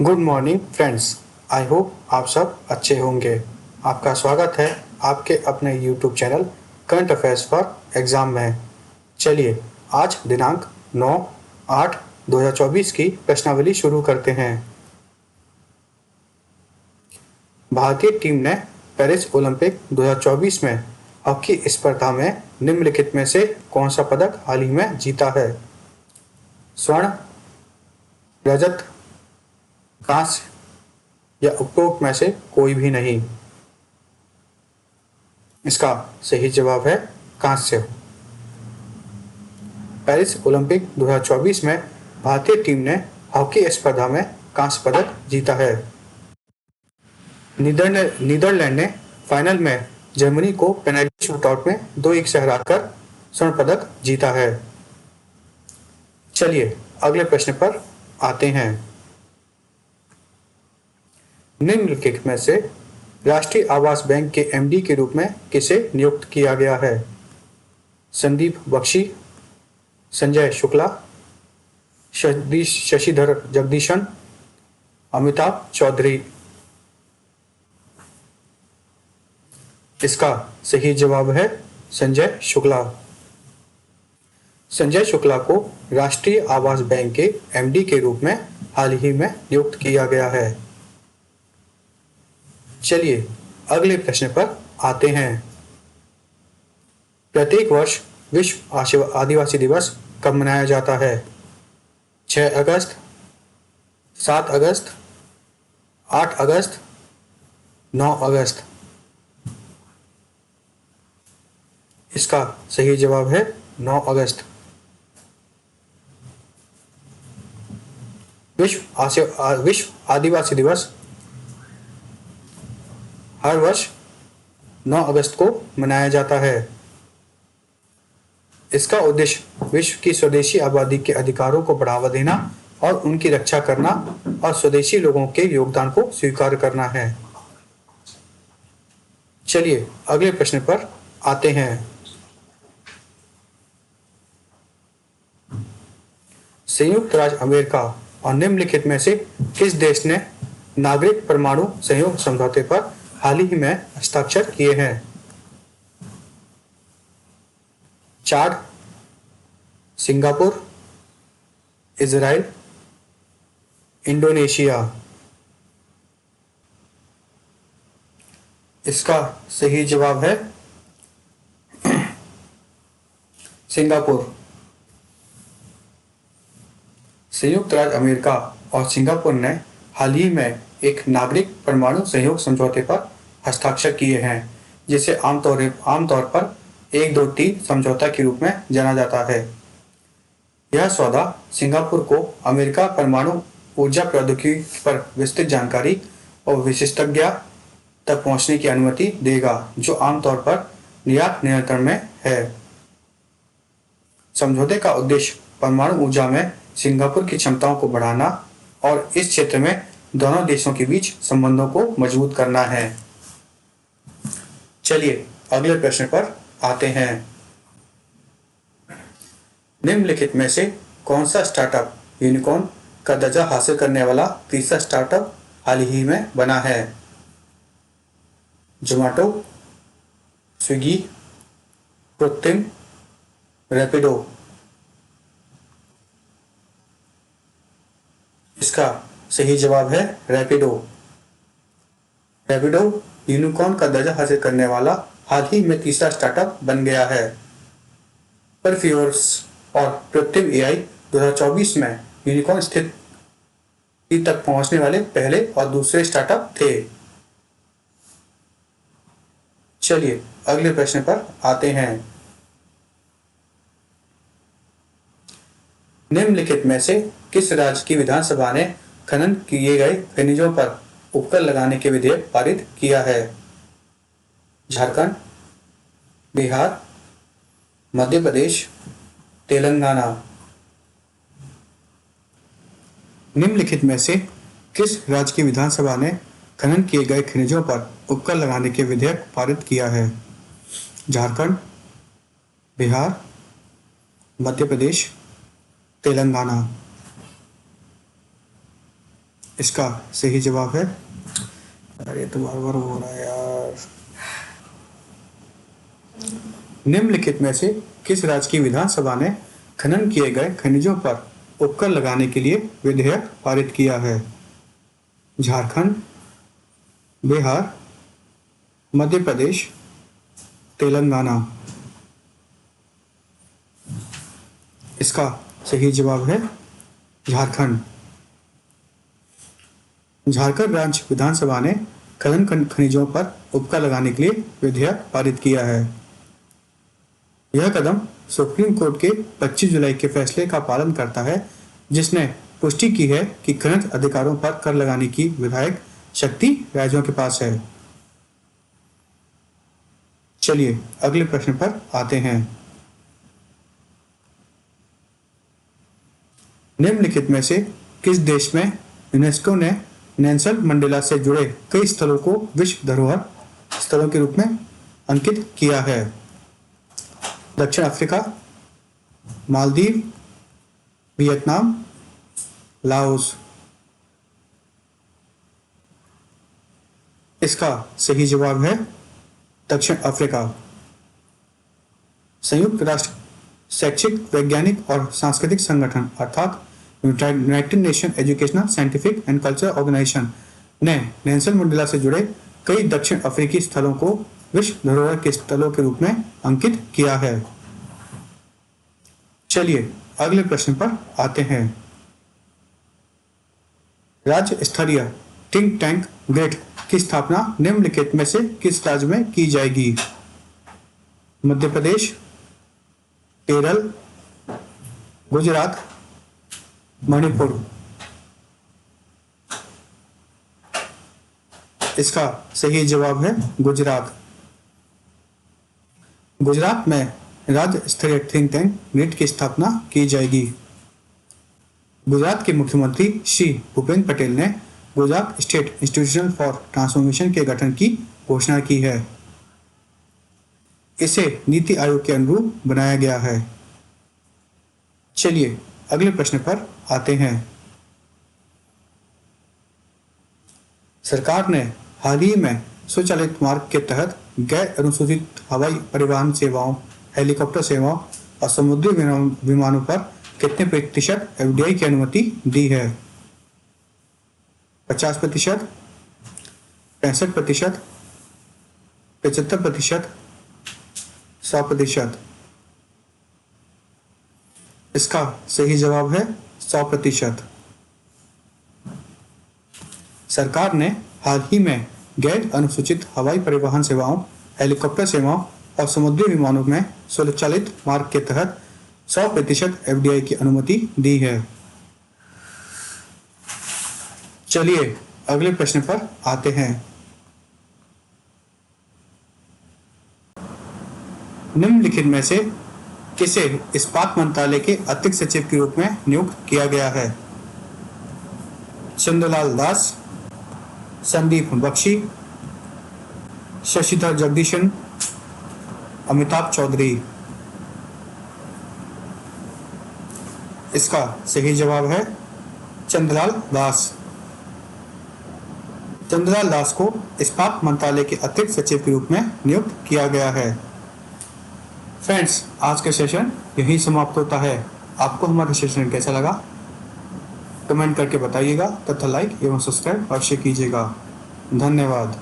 Good morning friends. I hope आप सब अच्छे होंगे। आपका स्वागत है आपके अपने YouTube channel current affairs for exam में। चलिए आज दिनांक 9/8/2024 की प्रश्नावली शुरू करते हैं। भारतीय टीम ने पेरिस ओलंपिक 2024 में हॉकी स्पर्धा में निम्नलिखित में से कौन सा पदक हाल ही में जीता है? स्वर्ण, रजत, कांस्य या उपरोक्त में से कोई भी नहीं। इसका सही जवाब है कांस्य। पेरिस ओलंपिक 2024 में भारतीय टीम ने हॉकी स्पर्धा में कांस्य पदक जीता है। नीदरलैंड ने फाइनल में जर्मनी को पेनल्टी शूटआउट में 2-1 से हराकर स्वर्ण पदक जीता है। चलिए अगले प्रश्न पर आते हैं। निम्नलिखित में से राष्ट्रीय आवास बैंक के एमडी के रूप में किसे नियुक्त किया गया है? संदीप बख्शी, संजय शुक्ला, शशिधर जगदीशन, अमिताभ चौधरी। इसका सही जवाब है संजय शुक्ला। संजय शुक्ला को राष्ट्रीय आवास बैंक के एमडी के रूप में हाल ही में नियुक्त किया गया है। चलिए अगले प्रश्न पर आते हैं। प्रत्येक वर्ष विश्व आदिवासी दिवस कब मनाया जाता है? 6 अगस्त, 7 अगस्त, 8 अगस्त, 9 अगस्त। इसका सही जवाब है 9 अगस्त। विश्व आदिवासी दिवस हर वर्ष 9 अगस्त को मनाया जाता है। इसका उद्देश्य विश्व की स्वदेशी आबादी के अधिकारों को बढ़ावा देना और उनकी रक्षा करना और स्वदेशी लोगों के योगदान को स्वीकार करना है। चलिए अगले प्रश्न पर आते हैं। संयुक्त राज्य अमेरिका और निम्नलिखित में से किस देश ने नागरिक परमाणु सहयोग समझौते पर हाल ही में हस्ताक्षर किए हैं? चाड, सिंगापुर, इजराइल, इंडोनेशिया। इसका सही जवाब है सिंगापुर। संयुक्त राज्य अमेरिका और सिंगापुर ने हाल ही में एक नागरिक परमाणु सहयोग समझौते पर हस्ताक्षर किए हैं, जिसे आमतौर पर 1-2-3 समझौता के रूप में जाना जाता है। यह सौदा सिंगापुर को अमेरिका परमाणु ऊर्जा प्रौद्योगिकी पर विस्तृत जानकारी और विशेषज्ञता तक पहुंचने की अनुमति देगा, जो आमतौर पर निर्यात नियंत्रण में है। समझौते का उद्देश्य परमाणु ऊर्जा में सिंगापुर की क्षमताओं को बढ़ाना और इस क्षेत्र में दोनों देशों के बीच संबंधों को मजबूत करना है। चलिए अगले प्रश्न पर आते हैं। निम्नलिखित में से कौन सा स्टार्टअप यूनिकॉर्न का दर्जा हासिल करने वाला तीसरा स्टार्टअप हाल ही में बना है? जोमेटो, स्विगी, कृत्रिम, रैपिडो। इसका सही जवाब है रैपिडो। रैपिडो यूनिकॉर्न का दर्जा हासिल करने वाला हाल ही में तीसरा स्टार्टअप बन गया है। परफ्यूर्स और कृत्रिम एआई 2024 में यूनिकॉर्न स्थिति तक पहुंचने वाले पहले और दूसरे स्टार्टअप थे। चलिए अगले प्रश्न पर आते हैं। निम्नलिखित में से किस राज्य की विधानसभा ने खनन किए गए खनिजों पर उपकर लगाने के विधेयक पारित किया है? झारखंड, बिहार, मध्य प्रदेश, तेलंगाना। निम्नलिखित में से किस राज्य की विधानसभा ने खनन किए गए खनिजों पर उपकर लगाने के विधेयक पारित किया है? झारखंड, बिहार, मध्य प्रदेश, तेलंगाना। इसका सही जवाब है, अरे तो बार बार हो रहा है यार, निम्नलिखित में से किस राज्य की विधानसभा ने खनन किए गए खनिजों पर उपकर लगाने के लिए विधेयक पारित किया है? झारखंड, बिहार, मध्य प्रदेश, तेलंगाना। इसका सही जवाब है झारखंड। झारखंड राज्य विधानसभा ने खनन खनिजों पर उपकर लगाने के लिए विधेयक पारित किया है। यह कदम सुप्रीम कोर्ट के 25 जुलाई के फैसले का पालन करता है, जिसने पुष्टि की है कि खनिज अधिकारों पर कर लगाने की विधायक शक्ति राज्यों के पास है। चलिए अगले प्रश्न पर आते हैं। निम्नलिखित में से किस देश में यूनेस्को ने नेल्सन मंडेला से जुड़े कई स्थलों को विश्व धरोहर स्थलों के रूप में अंकित किया है? दक्षिण अफ्रीका, मालदीव, वियतनाम, लाओस। इसका सही जवाब है दक्षिण अफ्रीका। संयुक्त राष्ट्र शैक्षिक, वैज्ञानिक और सांस्कृतिक संगठन अर्थात United Nation Educational, Scientific and Cultural Organization ने नेल्सन मंडेला से जुड़े कई दक्षिण अफ्रीकी स्थलों को विश्व धरोहर के स्थलों के रूप में अंकित किया है। चलिए अगले प्रश्न पर आते हैं। राज्य स्तरीय थिंक टैंक ग्रेड की स्थापना निम्नलिखित में से किस राज्य में की जाएगी? मध्य प्रदेश, केरल, गुजरात, मणिपुर। इसका सही जवाब है गुजरात। गुजरात में राज्य स्तरीय थिंक टैंक ग्रिड की स्थापना की जाएगी। गुजरात के मुख्यमंत्री श्री भूपेंद्र पटेल ने Gujarat state institution for transformation के गठन की घोषणा की है। इसे नीति आयोग के अनुरूप बनाया गया है। चलिए अगले प्रश्न पर आते हैं। सरकार ने हाल ही में स्वचालित मार्ग के तहत गैर अनुसूचित हवाई परिवहन सेवाओं, हेलीकॉप्टर सेवाओं और समुद्री विमानों पर कितने प्रतिशत एफडीआई की अनुमति दी है? 50%, 65%, 75%, 100%। इसका सही जवाब है 100%। सरकार ने हाल ही में गैर अनुसूचित हवाई परिवहन सेवाओं, हेलीकॉप्टर सेवाओं और समुद्री विमानों में स्वचालित मार्ग के तहत 100% एफडीआई की अनुमति दी है। चलिए अगले प्रश्न पर आते हैं। निम्नलिखित में से किसे इस्पात मंत्रालय के अतिरिक्त सचिव के रूप में नियुक्त किया गया है? चंद्रलाल दास, संदीप बख्शी, शशिधर जगदीशन, अमिताभ चौधरी। इसका सही जवाब है चंद्रलाल दास। चंद्रलाल दास को इस्पात मंत्रालय के अतिरिक्त सचिव के रूप में नियुक्त किया गया है। फ्रेंड्स, आज का सेशन यहीं समाप्त होता है। आपको हमारा सेशन कैसा लगा कमेंट करके बताइएगा तथा लाइक एवं सब्सक्राइब अवश्य कीजिएगा। धन्यवाद।